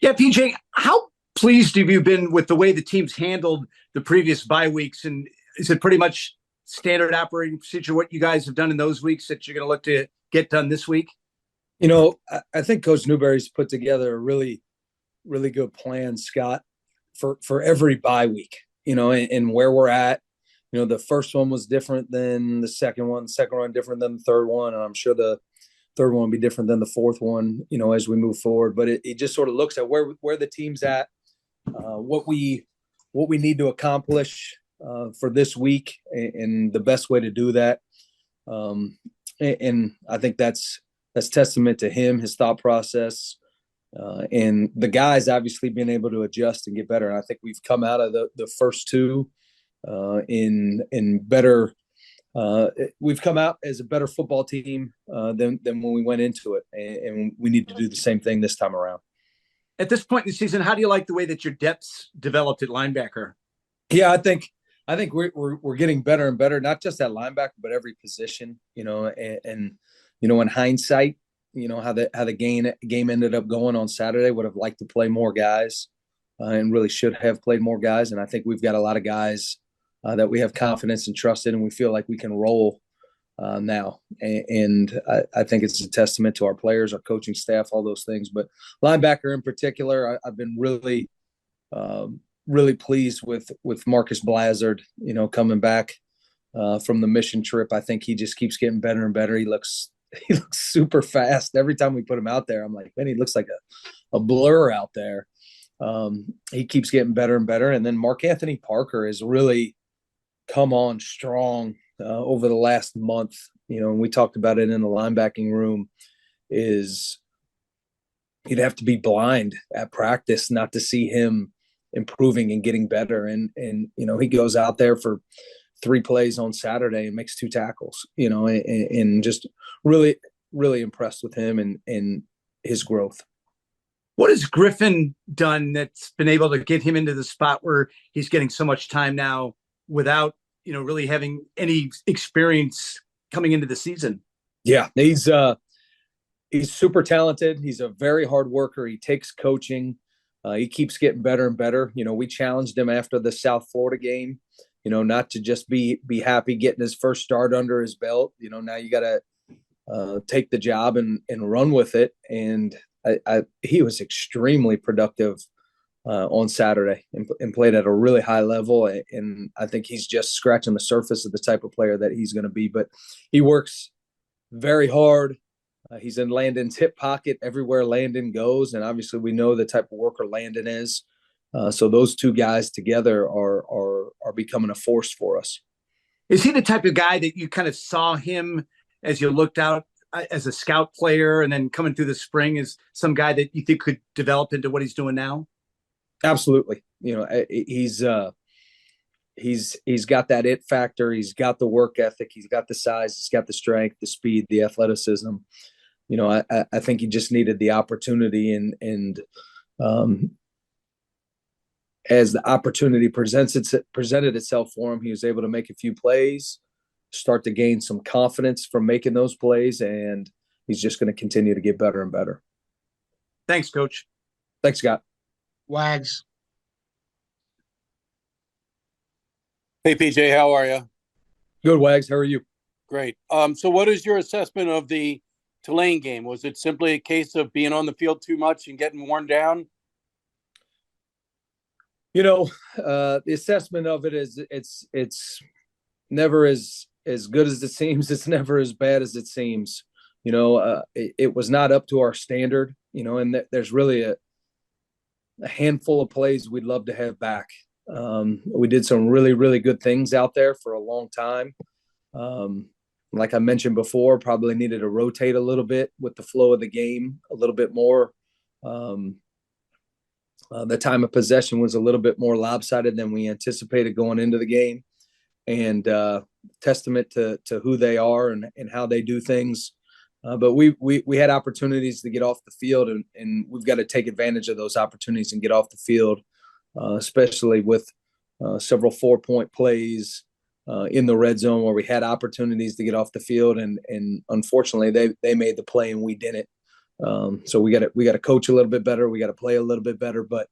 Yeah, PJ, how pleased have you been with the way the team's handled the previous bye weeks? And is it pretty much standard operating procedure what you guys have done in those weeks that you're going to look to get done this week? I think Coach Newberry's put together a really good plan, Scott, for every bye week. And where we're at. The first one was different than the second one. The second one different than the third one, and I'm sure the third one will be different than the fourth one. As we move forward. But it just sort of looks at where the team's at, what we need to accomplish for this week, and the best way to do that. And I think that's testament to him, his thought process, and the guys obviously being able to adjust and get better. And I think we've come out of the first two in better. We've come out as a better football team than when we went into it, and we need to do the same thing this time around. At this point in the season, how do you like the way that your depth's developed at linebacker? Yeah, I think we're getting better and better, not just at linebacker, but every position. And in hindsight, how the game ended up going on Saturday. Would have liked to play more guys, and really should have played more guys. And I think we've got a lot of guys that we have confidence and trust in, and we feel like we can roll now. And I think it's a testament to our players, our coaching staff, all those things. But linebacker in particular, I've been really pleased with Marcus Blazard, coming back from the mission trip. I think he just keeps getting better and better. He looks super fast. Every time we put him out there, I'm like, man, he looks like a blur out there. He keeps getting better and better. And then Mark Anthony Parker has really come on strong over the last month. And we talked about it in the linebacking room, is you'd have to be blind at practice not to see him improving and getting better. And he goes out there for 3 plays on Saturday and makes 2 tackles, and just really, really impressed with him and his growth. What has Griffin done that's been able to get him into the spot where he's getting so much time now without, really having any experience coming into the season? Yeah, he's super talented. He's a very hard worker. He takes coaching. He keeps getting better and better. We challenged him after the South Florida game, not to just be happy getting his first start under his belt. Now you got to take the job and run with it. And he was extremely productive on Saturday and played at a really high level. And I think he's just scratching the surface of the type of player that he's going to be. But he works very hard. He's in Landon's hip pocket everywhere Landon goes. And obviously we know the type of worker Landon is. So those two guys together are becoming a force for us. Is he the type of guy that you kind of saw him as you looked out as a scout player, and then coming through the spring as some guy that you think could develop into what he's doing now? Absolutely. He's got that it factor. He's got the work ethic. He's got the size. He's got the strength, the speed, the athleticism. I think he just needed the opportunity, and as the opportunity presented itself for him, he was able to make a few plays, start to gain some confidence from making those plays, and he's just going to continue to get better and better. Thanks, Coach. Thanks, Scott. Wags. Hey, PJ, how are you? Good, Wags. How are you? Great. So what is your assessment of the Tulane game? Was it simply a case of being on the field too much and getting worn down? The assessment of it is it's never as good as it seems. It's never as bad as it seems. It was not up to our standard, and there's really a handful of plays we'd love to have back. We did some really, really good things out there for a long time. Like I mentioned before, probably needed to rotate a little bit with the flow of the game a little bit more. The time of possession was a little bit more lopsided than we anticipated going into the game, and testament to who they are and how they do things. But we had opportunities to get off the field, and we've got to take advantage of those opportunities and get off the field, especially with several 4-point plays in the red zone where we had opportunities to get off the field, and unfortunately they made the play and we didn't. So we got to coach a little bit better. We got to play a little bit better. But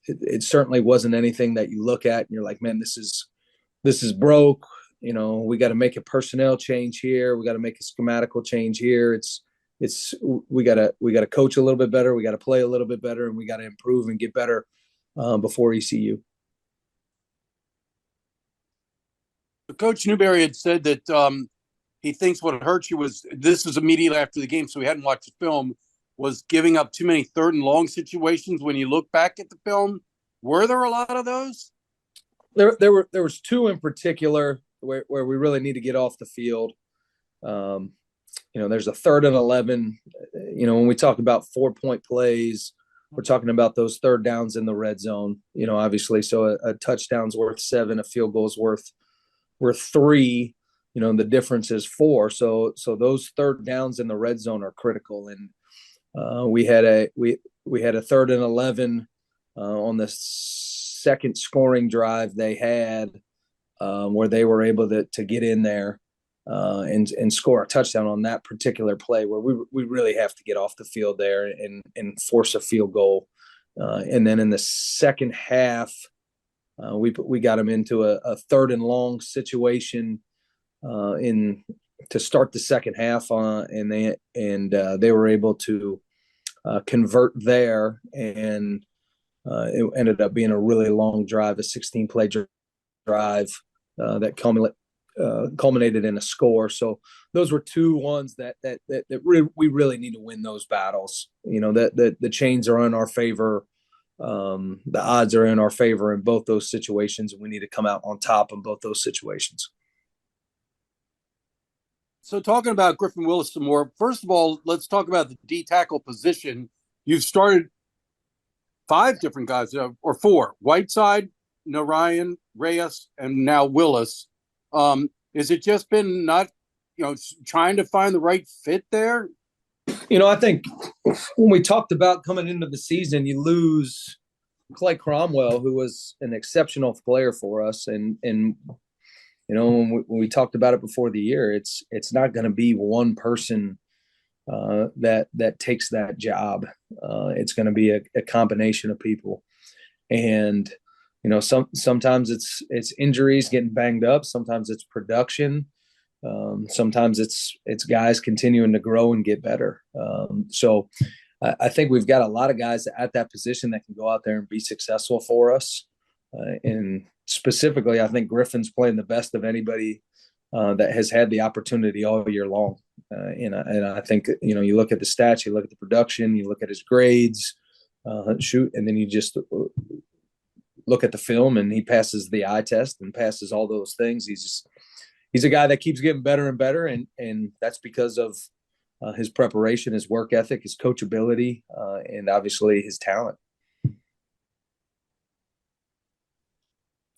it certainly wasn't anything that you look at and you're like, man, this is broke. We got to make a personnel change here. We got to make a schematical change here. We got to coach a little bit better. We got to play a little bit better, and we got to improve and get better before ECU. Coach Newberry had said that he thinks what hurt you was, this was immediately after the game, so he hadn't watched the film, was giving up too many third and long situations. When you look back at the film, were there a lot of those? There was two in particular where we really need to get off the field. There's a 3rd and 11. When we talk about 4-point plays, we're talking about those third downs in the red zone. Obviously, so a touchdown's worth 7, a field goal's worth 3. The difference is 4. So those third downs in the red zone are critical. And we had a 3rd and 11 on the second scoring drive they had, where they were able to get in there and score a touchdown on that particular play, where we really have to get off the field there and force a field goal. And then in the second half, we got them into a 3rd and long situation to start the second half, and they were able to convert there, and it ended up being a really long drive, a 16-play drive that culminated in a score. So those were 2 ones that we really need to win those battles. That the chains are in our favor. The odds are in our favor in both those situations, and we need to come out on top in both those situations. So talking about Griffin Willis some more, first of all, let's talk about the D tackle position. You've started 5 different guys, or 4: Whiteside, Narayan, Reyes, and now Willis. Has it just been not, trying to find the right fit there? I think when we talked about coming into the season, you lose Clay Cromwell, who was an exceptional player for us, and when we talked about it before the year, it's not going to be one person that takes that job. It's going to be a combination of people, and sometimes it's injuries, getting banged up. Sometimes it's production. Sometimes it's guys continuing to grow and get better. So I think we've got a lot of guys at that position that can go out there and be successful for us. And specifically, I think Griffin's playing the best of anybody that has had the opportunity all year long. And I think, you look at the stats, you look at the production, you look at his grades, and then you just look at the film, and he passes the eye test and passes all those things. He's a guy that keeps getting better and better, and that's because of his preparation, his work ethic, his coachability, and obviously his talent.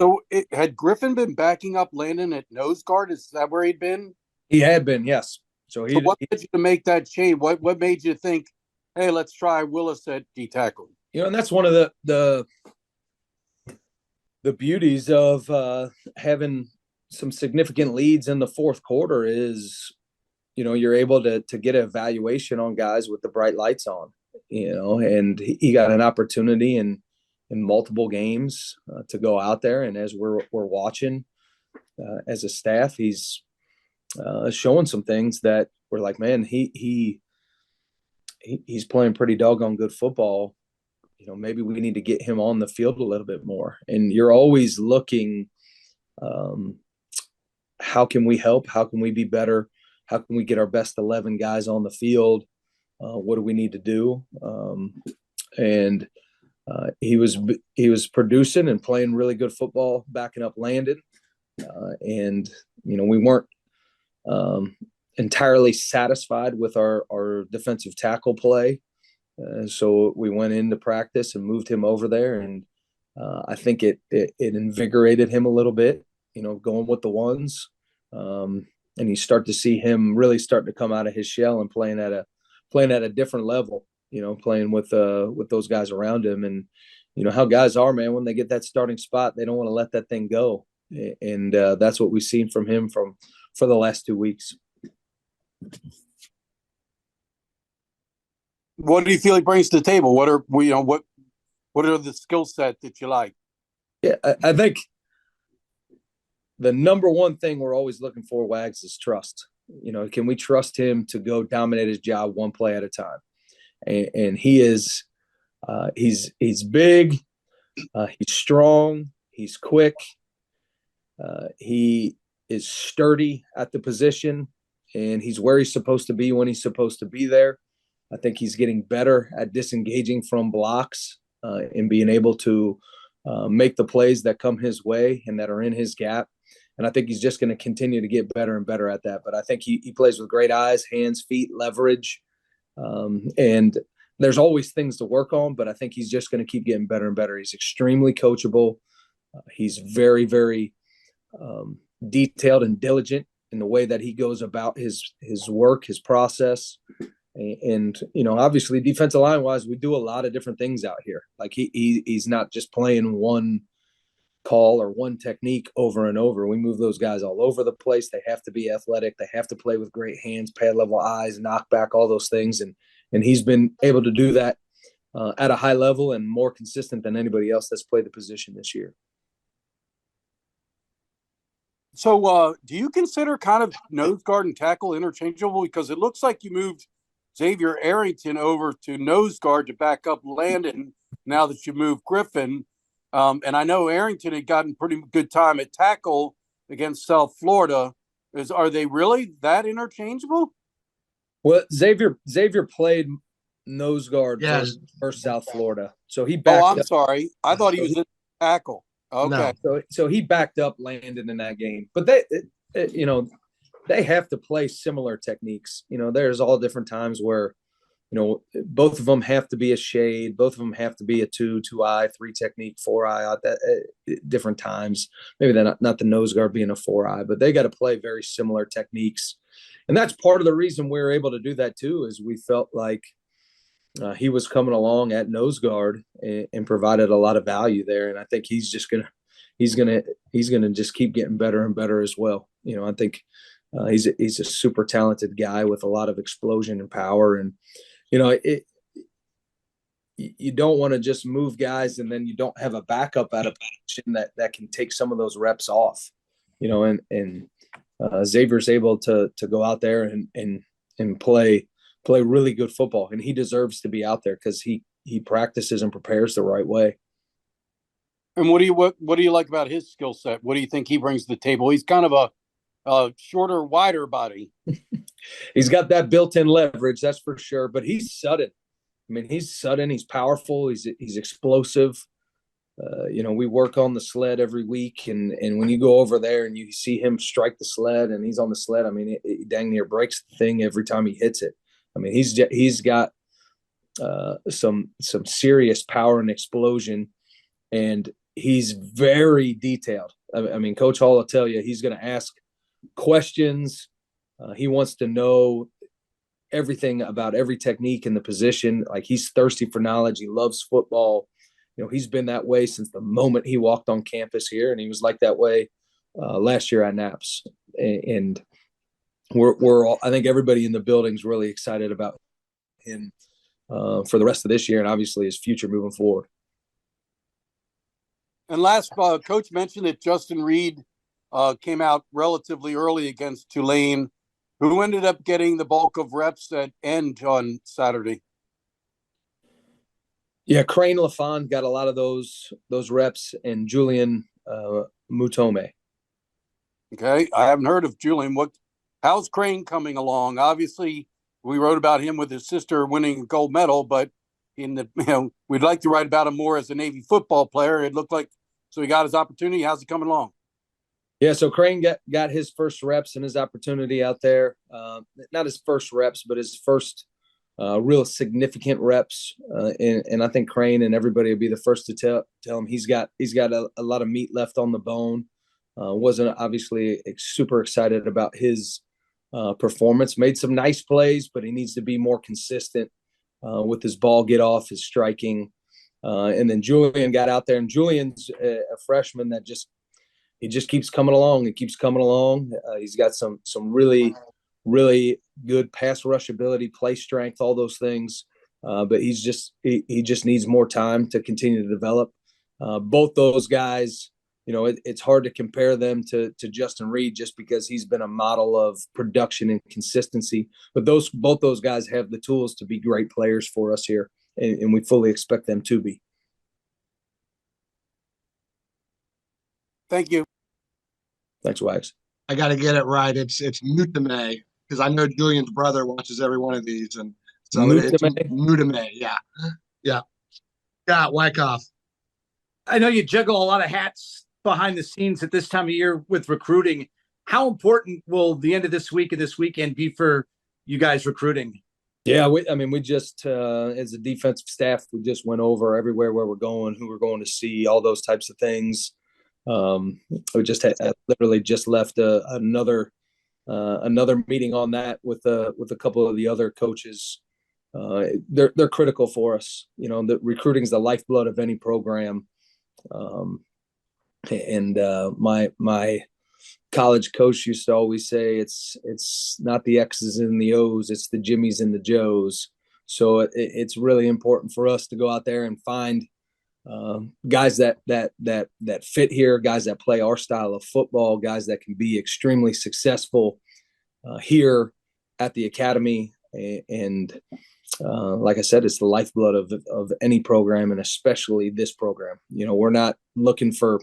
So had Griffin been backing up Landon at nose guard? Is that where he'd been? He had been, yes. So what led you to make that change? What made you think, hey, let's try Willis at D tackle? And that's one of the beauties of having some significant leads in the fourth quarter is, you're able to get an evaluation on guys with the bright lights on, and he got an opportunity in multiple games to go out there. And as we're watching as a staff, he's showing some things that we're like, man, he's playing pretty doggone good football. Maybe we need to get him on the field a little bit more. And you're always looking, how can we help? How can we be better? How can we get our best 11 guys on the field? What do we need to do? And he was producing and playing really good football, backing up Landon. And we weren't entirely satisfied with our defensive tackle play. So we went into practice and moved him over there, and I think it invigorated him a little bit, going with the ones. And you start to see him really starting to come out of his shell and playing at a different level, playing with those guys around him. And how guys are, man, when they get that starting spot, they don't want to let that thing go. And that's what we've seen from him for the last 2 weeks. What do you feel he brings to the table? What are the skill set that you like? Yeah, I think the number one thing we're always looking for, Wags, is trust. Can we trust him to go dominate his job one play at a time? And he is, he's big, he's strong, he's quick, he is sturdy at the position, and he's where he's supposed to be when he's supposed to be there. I think he's getting better at disengaging from blocks and being able to make the plays that come his way and that are in his gap. And I think he's just going to continue to get better and better at that. But I think he plays with great eyes, hands, feet, leverage. And there's always things to work on, but I think he's just going to keep getting better and better. He's extremely coachable. He's very, very detailed and diligent in the way that he goes about his work, his process. And obviously defensive line wise, we do a lot of different things out here. Like he's not just playing one call or one technique over and over. We move those guys all over the place. They have to be athletic. They have to play with great hands, pad level eyes, knock back, all those things. And he's been able to do that at a high level and more consistent than anybody else that's played the position this year. So do you consider kind of nose guard and tackle interchangeable? Because it looks like you moved Xavier Arrington over to nose guard to back up Landon now that you moved Griffin. And I know Arrington had gotten pretty good time at tackle against South Florida. Are they really that interchangeable? Well, Xavier played nose guard for South Florida. So he backed I'm up. sorry. I thought he was a tackle. Okay. No. So he backed up Landon in that game. But they have to play similar techniques. There's all different times where, both of them have to be a shade. Both of them have to be a 2-eye, 3 technique, 4-eye out at different times. Maybe they're not the nose guard being a 4-eye, but they got to play very similar techniques. And that's part of the reason we were able to do that too, is we felt like he was coming along at nose guard and provided a lot of value there. And I think he's gonna just keep getting better and better as well. I think he's a super talented guy with a lot of explosion and power. And you don't want to just move guys and then you don't have a backup at a position that can take some of those reps off. And Xavier's able to go out there and play really good football, and he deserves to be out there because he practices and prepares the right way. And what do you like about his skill set? What do you think he brings to the table? He's kind of a shorter, wider body. He's got that built-in leverage, that's for sure. But he's sudden. He's sudden. He's powerful. He's explosive. We work on the sled every week, and when you go over there and you see him strike the sled and he's on the sled, it dang near breaks the thing every time he hits it. He's got some serious power and explosion, and he's very detailed. Coach Hall will tell you he's going to ask questions. He wants to know everything about every technique in the position. Like, he's thirsty for knowledge. He loves football. He's been that way since the moment he walked on campus here, and he was like that way last year at Naps. And we're all, I think everybody in the building's really excited about him for the rest of this year and obviously his future moving forward. And last, Coach mentioned that Justin Reed came out relatively early against Tulane, who ended up getting the bulk of reps at end on Saturday. Yeah, Crane LaFond got a lot of those reps, and Julian Mutome. Okay, I haven't heard of Julian. How's Crane coming along? Obviously, we wrote about him with his sister winning a gold medal, but we'd like to write about him more as a Navy football player. It looked like so he got his opportunity. How's he coming along? Yeah, so Crane got his first reps and his opportunity out there. Not his first reps, but his first real significant reps. And I think Crane and everybody will be the first to tell him he's got a lot of meat left on the bone. Wasn't obviously super excited about his performance. Made some nice plays, but he needs to be more consistent with his ball get off, his striking. And then Julian got out there, and Julian's a freshman that just keeps coming along and keeps coming along. He's got some really, really good pass rush ability, play strength, all those things. but he just needs more time to continue to develop. Both those guys, it's hard to compare them to Justin Reed just because he's been a model of production and consistency. But both those guys have the tools to be great players for us here, and we fully expect them to be. Thank you. Thanks, Wags. I got to get it right. It's Mutame, because I know Julian's brother watches every one of these, and so it's Mutame. Yeah. Wyckoff. I know you juggle a lot of hats behind the scenes at this time of year with recruiting. How important will the end of this week and this weekend be for you guys recruiting? Yeah, we just, as a defensive staff, we just went over everywhere where we're going, who we're going to see, all those types of things. We just literally just left another meeting on that with a couple of the other coaches. They're critical for us. The recruiting is the lifeblood of any program. My college coach used to always say it's not the X's and the O's, it's the Jimmies and the Joes. So it's really important for us to go out there and find guys that fit here, guys that play our style of football, guys that can be extremely successful here at the academy. And like I said, it's the lifeblood of any program, and especially this program. We're not looking for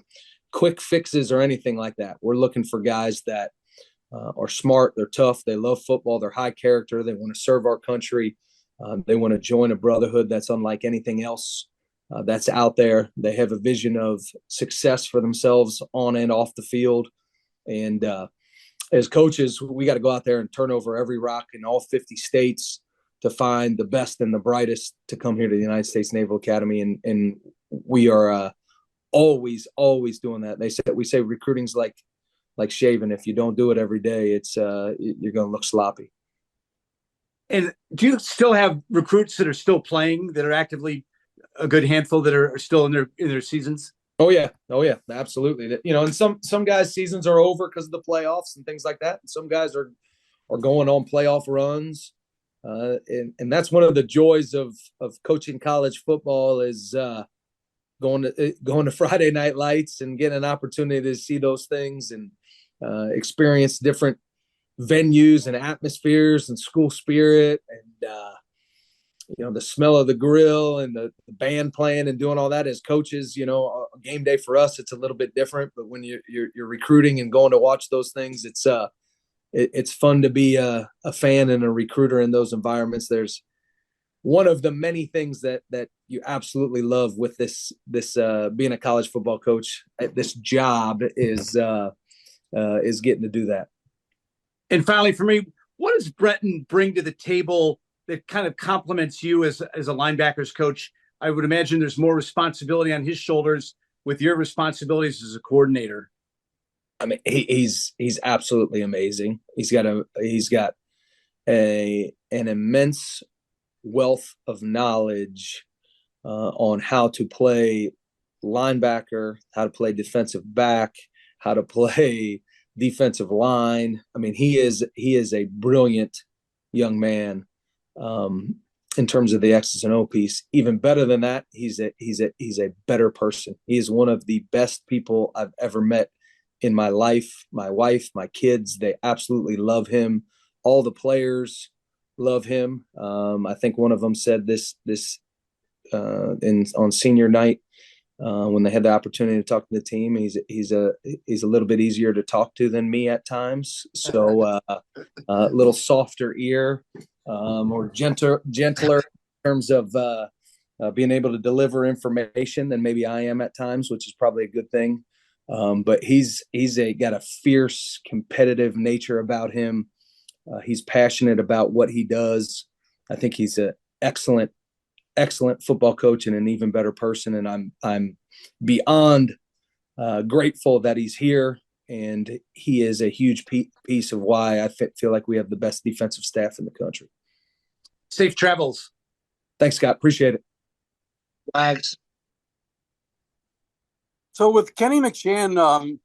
quick fixes or anything like that. We're looking for guys that are smart, they're tough, they love football, they're high character, they want to serve our country, they want to join a brotherhood that's unlike anything else that's out there. They have a vision of success for themselves on and off the field. And as coaches, we got to go out there and turn over every rock in all 50 states to find the best and the brightest to come here to the United States Naval Academy. And we are always doing that. We say recruiting's like shaving. If you don't do it every day, it's you're going to look sloppy. And do you still have recruits that are still playing, that are actively, a good handful that are still in their seasons? Oh yeah, absolutely. And some guys' seasons are over because of the playoffs and things like that. And some guys are going on playoff runs. And that's one of the joys of coaching college football is going to Friday Night Lights and getting an opportunity to see those things and experience different venues and atmospheres and school spirit and the smell of the grill and the band playing and doing all that. As coaches, a game day for us, it's a little bit different. But when you're recruiting and going to watch those things, it's fun to be a fan and a recruiter in those environments. There's one of the many things that you absolutely love with this being a college football coach. This job is getting to do that. And finally, for me, what does Breton bring to the table that kind of complements you as a linebackers coach? I would imagine there's more responsibility on his shoulders with your responsibilities as a coordinator. I mean, he's absolutely amazing. He's got an immense wealth of knowledge on how to play linebacker, how to play defensive back, how to play defensive line. I mean, he is a brilliant young man. In terms of the X's and O piece, even better than that, he's a better person. He is one of the best people I've ever met in my life. My wife, my kids, they absolutely love him. All the players love him. I think one of them said this on senior night when they had the opportunity to talk to the team. He's a little bit easier to talk to than me at times. So a little softer ear. More gentler in terms of being able to deliver information than maybe I am at times, which is probably a good thing. But he's got a fierce, competitive nature about him. He's passionate about what he does. I think he's an excellent football coach and an even better person. And I'm beyond grateful that he's here. And he is a huge piece of why I feel like we have the best defensive staff in the country. Safe travels. Thanks, Scott. Appreciate it. Thanks. So with Kenny McShann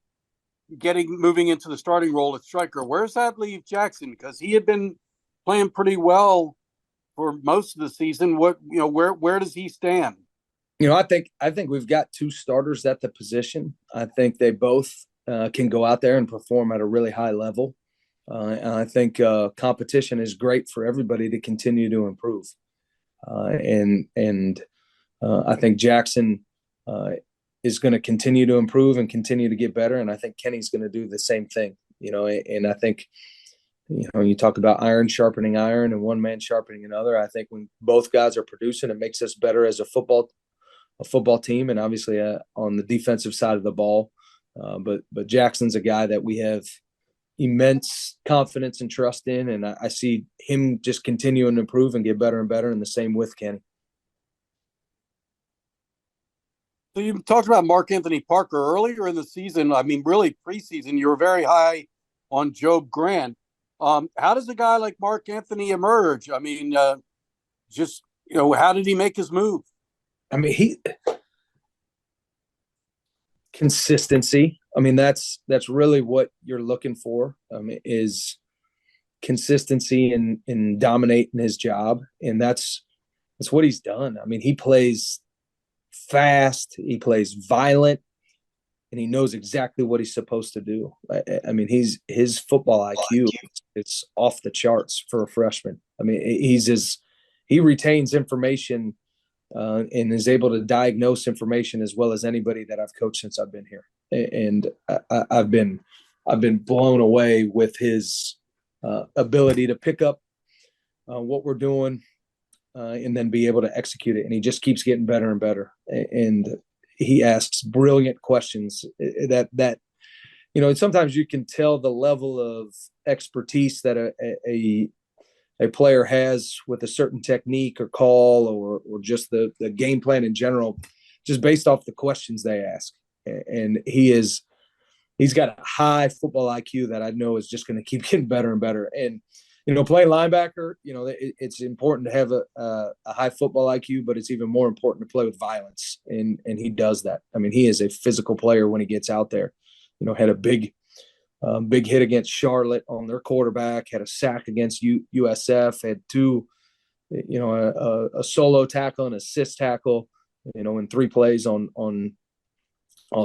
moving into the starting role at striker, where's that leave Jackson? Because he had been playing pretty well for most of the season. Where does he stand? I think we've got two starters at the position. I think they both can go out there and perform at a really high level. And I think competition is great for everybody to continue to improve. And I think Jackson is going to continue to improve and continue to get better. And I think Kenny's going to do the same thing, and I think, you talk about iron sharpening iron and one man sharpening another. I think when both guys are producing, it makes us better as a football team, and obviously on the defensive side of the ball. But Jackson's a guy that we have immense confidence and trust in, and I see him just continuing to improve and get better and better, and the same with Kenny. So you talked about Mark Anthony Parker earlier in the season. I mean, really preseason, you were very high on Job Grant. How does a guy like Mark Anthony emerge? I mean, how did he make his move? I mean, consistency. I mean, that's really what you're looking for. Is consistency in dominating his job, and that's what he's done. I mean, he plays fast, he plays violent, and he knows exactly what he's supposed to do. I mean, his football IQ is off the charts for a freshman. I mean, he retains information and is able to diagnose information as well as anybody that I've coached since I've been here. And I've been blown away with his ability to pick up what we're doing and then be able to execute it. And he just keeps getting better and better. And he asks brilliant questions that sometimes you can tell the level of expertise that a player has with a certain technique or call or just the game plan in general, just based off the questions they ask. And he's got a high football IQ that I know is just going to keep getting better and better. And, playing linebacker, it's important to have a high football IQ, but it's even more important to play with violence. And he does that. I mean, he is a physical player when he gets out there. Had a big hit against Charlotte on their quarterback, had a sack against USF, had two, a solo tackle and assist tackle, in 3 plays on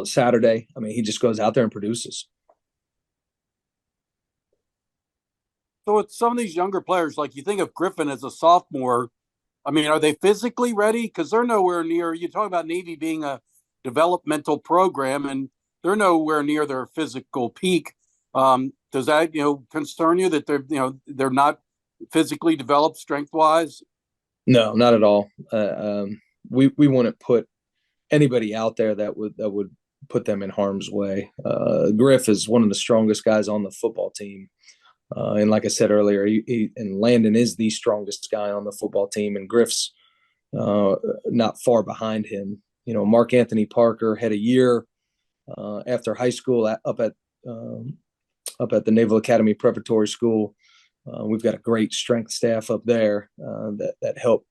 Saturday. I mean, he just goes out there and produces. So with some of these younger players, like you think of Griffin as a sophomore, I mean, are they physically ready? Because they're nowhere near. You talk about Navy being a developmental program, and they're nowhere near their physical peak. Does that concern you that they're not physically developed strength wise? No, not at all. We wouldn't put anybody out there that would put them in harm's way. Griff is one of the strongest guys on the football team. And like I said earlier, and Landon is the strongest guy on the football team, and Griff's not far behind him. Mark Anthony Parker had a year after high school up at the Naval Academy Preparatory School. We've got a great strength staff up there that help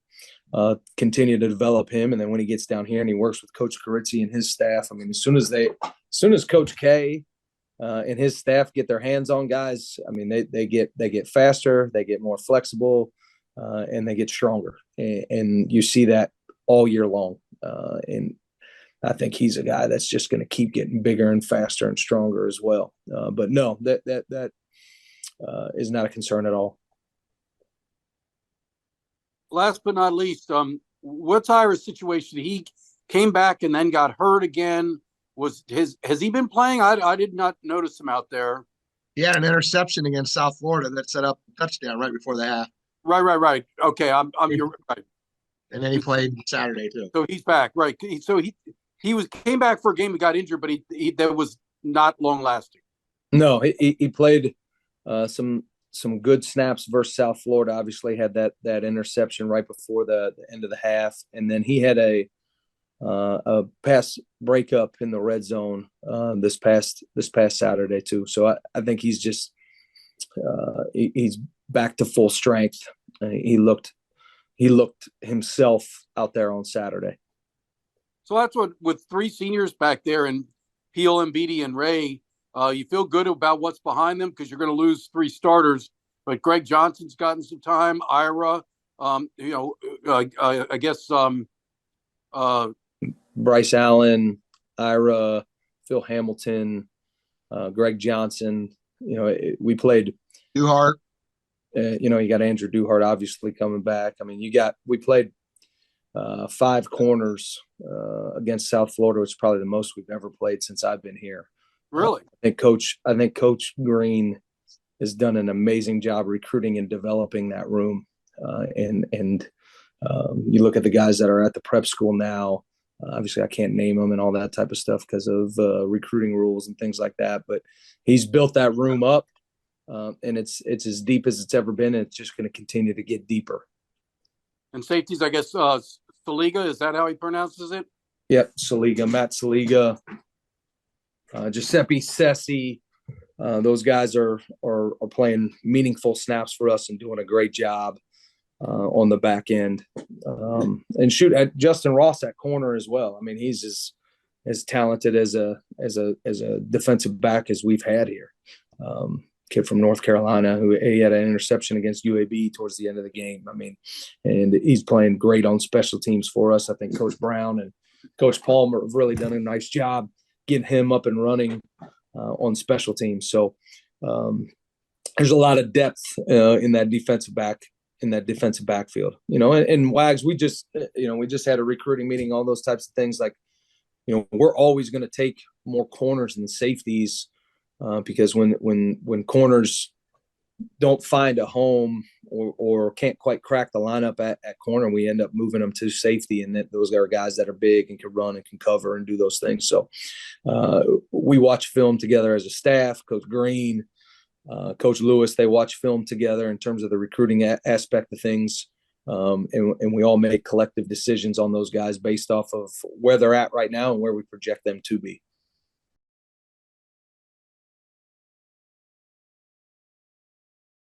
continue to develop him. And then when he gets down here and he works with Coach Carizzi and his staff, I mean, as soon as Coach K and his staff get their hands on guys, I mean, they get faster, they get more flexible, and they get stronger. And you see that all year long. And I think he's a guy that's just going to keep getting bigger and faster and stronger as well. But no, that is not a concern at all. Last but not least, what's Ira's situation? He came back and then got hurt again. Has he been playing? I did not notice him out there. He had an interception against South Florida that set up a touchdown right before the half. Right. Okay, you're right. And then he played Saturday too. So he's back, right? So he came back for a game and got injured, but he that was not long lasting. No, he played some good snaps versus South Florida. Obviously, had that interception right before the end of the half, and then he had a pass breakup in the red zone this past Saturday too. So I think he's just he's back to full strength. He looked himself out there on Saturday. So that's what, with 3 seniors back there and Peel, Mbidi, and Ray, you feel good about what's behind them because you're going to lose 3 starters. But Greg Johnson's gotten some time. Ira, I guess Bryce Allen, Ira, Phil Hamilton, Greg Johnson. We played. Duhart. You got Andrew Duhart obviously coming back. I mean, we played 5 corners against South Florida, which is probably the most we've ever played since I've been here. Really? I think Coach Green has done an amazing job recruiting and developing that room. And you look at the guys that are at the prep school now. Obviously, I can't name them and all that type of stuff because of recruiting rules and things like that. But he's built that room up, and it's as deep as it's ever been. And it's just going to continue to get deeper. And safeties, I guess, Saliga, is that how he pronounces it? Yep, Saliga, Matt Saliga, Giuseppe Sessi. Those guys are playing meaningful snaps for us and doing a great job on the back end. And shoot at Justin Ross at corner as well. I mean, he's as talented as a defensive back as we've had here. Kid from North Carolina who he had an interception against UAB towards the end of the game. I mean, and he's playing great on special teams for us. I think Coach Brown and Coach Palmer have really done a nice job getting him up and running on special teams. So there's a lot of depth in that defensive backfield. And Wags, we just had a recruiting meeting, all those types of things. Like, we're always going to take more corners than safeties. Because when corners don't find a home or can't quite crack the lineup at corner, we end up moving them to safety, and those are guys that are big and can run and can cover and do those things. So we watch film together as a staff. Coach Green, Coach Lewis, they watch film together in terms of the recruiting aspect of things, and we all make collective decisions on those guys based off of where they're at right now and where we project them to be.